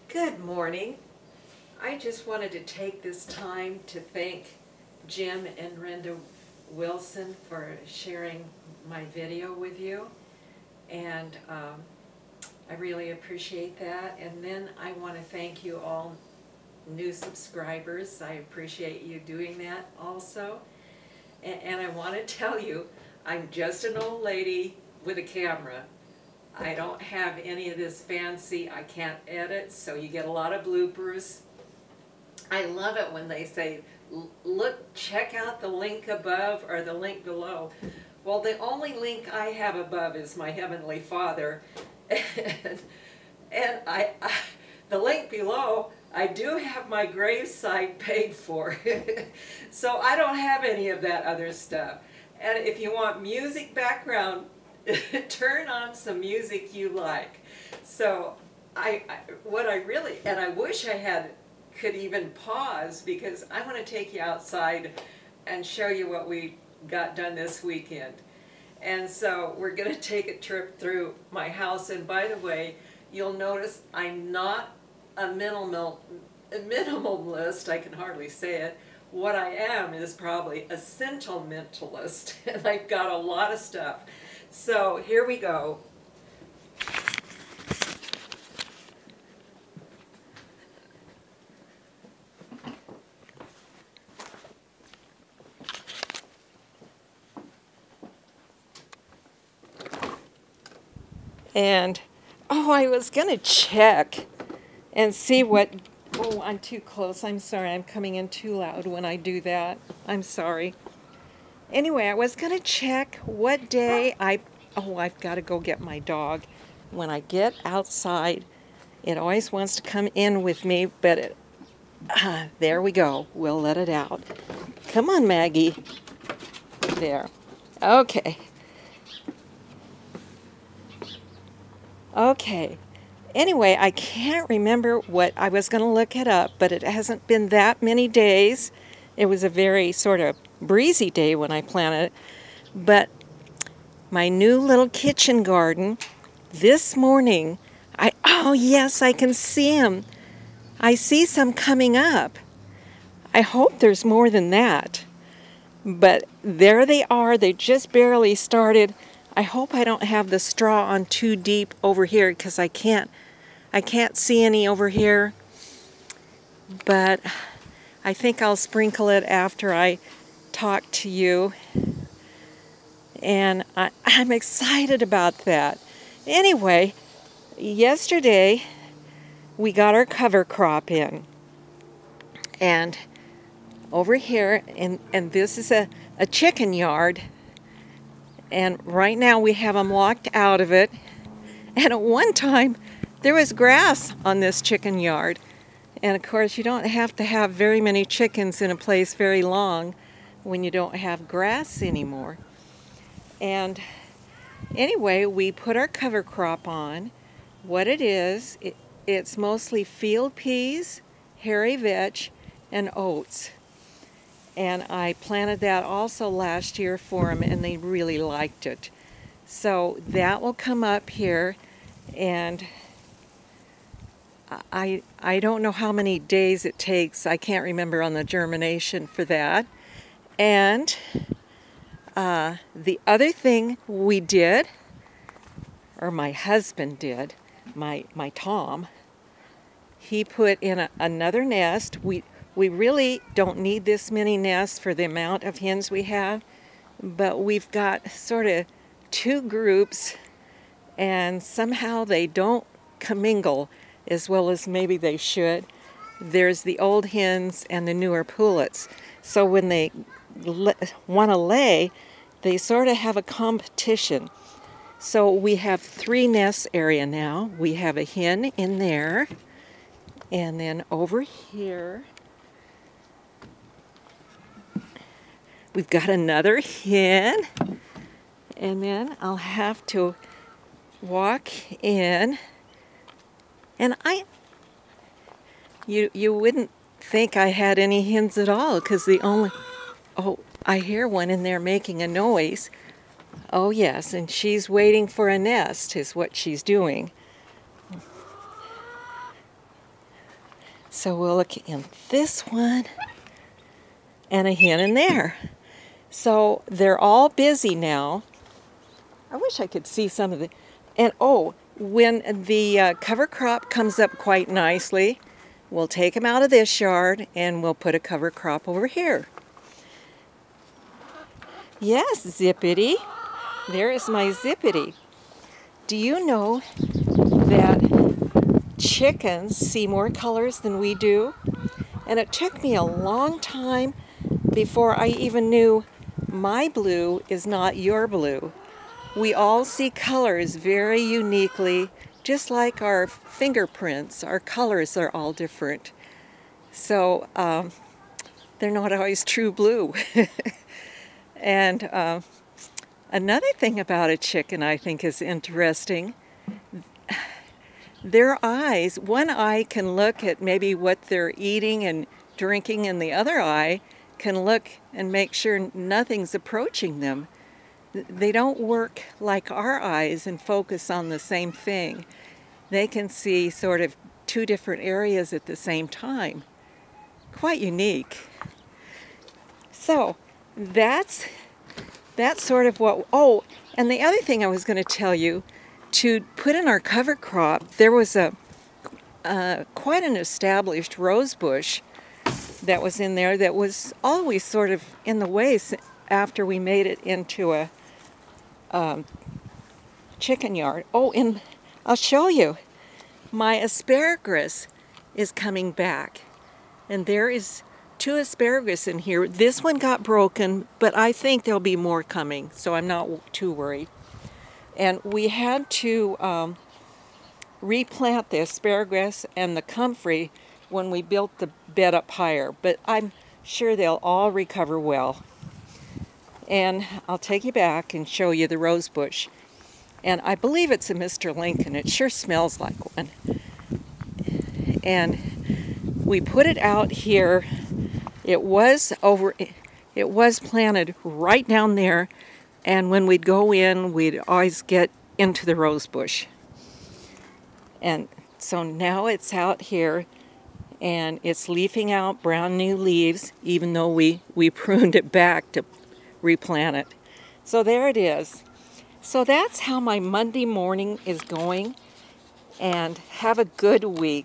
Good morning. I just wanted to take this time to thank Jim and Renda Wilson for sharing my video with you, and I really appreciate that. And then I want to thank you all new subscribers. I appreciate you doing that also. And I want to tell you, I'm just an old lady with a camera. I don't have any of this fancy, I can't edit, so you get a lot of bloopers. I love it when they say, look, check out the link above or the link below. Well, the only link I have above is my Heavenly Father. And the link below, I do have my gravesite paid for. So I don't have any of that other stuff. And if you want music background, turn on some music you like. So I wish I could even pause, because I want to take you outside and show you what we got done this weekend. And so we're going to take a trip through my house. And by the way, you'll notice I'm not a minimalist, I can hardly say it. What I am is probably a sentimentalist, and I've got a lot of stuff. So here we go. And, oh, I was going to check and see what, oh, I'm too close. I'm sorry, I'm coming in too loud when I do that. I'm sorry. Anyway, I was going to check what day I've got to go get my dog. When I get outside, it always wants to come in with me, but there we go. We'll let it out. Come on, Maggie. There. Okay. Okay. Anyway, I can't remember what I was going to look it up, but it hasn't been that many days. It was a very sort of breezy day when I planted it. But my new little kitchen garden, this morning, oh yes, I can see them. I see some coming up. I hope there's more than that. But there they are. They just barely started. I hope I don't have the straw on too deep over here, because I can't see any over here. But I think I'll sprinkle it after I talk to you. And I'm excited about that. Anyway, yesterday we got our cover crop in. And over here, and this is a chicken yard. And right now we have them locked out of it. And at one time, there was grass on this chicken yard. And of course, you don't have to have very many chickens in a place very long when you don't have grass anymore. And anyway, we put our cover crop on. What it is, it's mostly field peas, hairy vetch, and oats. And I planted that also last year for them, and they really liked it. So that will come up here, and I don't know how many days it takes. I can't remember on the germination for that. And the other thing we did, or my husband did, my Tom, he put in another nest. We really don't need this many nests for the amount of hens we have, but we've got sort of two groups, and somehow they don't commingle as well as maybe they should. There's the old hens and the newer pullets. So when they want to lay, they sort of have a competition. So we have 3 nest area now. We have a hen in there, and then over here we've got another hen, and then I'll have to walk in, and you wouldn't think I had any hens at all, because oh, I hear one in there making a noise. Oh yes, and she's waiting for a nest is what she's doing. So we'll look in this one and a hen in there. So they're all busy now. I wish I could see some of the, and oh, when the cover crop comes up quite nicely, we'll take them out of this yard and we'll put a cover crop over here. Yes, Zippity. There is my Zippity. Do you know that chickens see more colors than we do? And it took me a long time before I even knew my blue is not your blue. We all see colors very uniquely, just like our fingerprints. Our colors are all different. So they're not always true blue. And another thing about a chicken I think is interesting, their eyes, one eye can look at maybe what they're eating and drinking, and the other eye can look and make sure nothing's approaching them. They don't work like our eyes and focus on the same thing. They can see sort of two different areas at the same time. Quite unique. So that's sort of what, oh, and the other thing I was going to tell you, to put in our cover crop, there was a quite an established rose bush that was in there that was always sort of in the way after we made it into a chicken yard. Oh, and I'll show you. My asparagus is coming back. And there is 2 asparagus in here. This one got broken, but I think there'll be more coming, so I'm not too worried. And we had to replant the asparagus and the comfrey when we built the bed up higher, but I'm sure they'll all recover well. And I'll take you back and show you the rose bush. And I believe it's a Mr. Lincoln. It sure smells like one. And we put it out here. It was planted right down there. And when we'd go in, we'd always get into the rose bush. And so now it's out here. And it's leafing out brown new leaves, even though we pruned it back to replant it. So there it is. So that's how my Monday morning is going, and have a good week.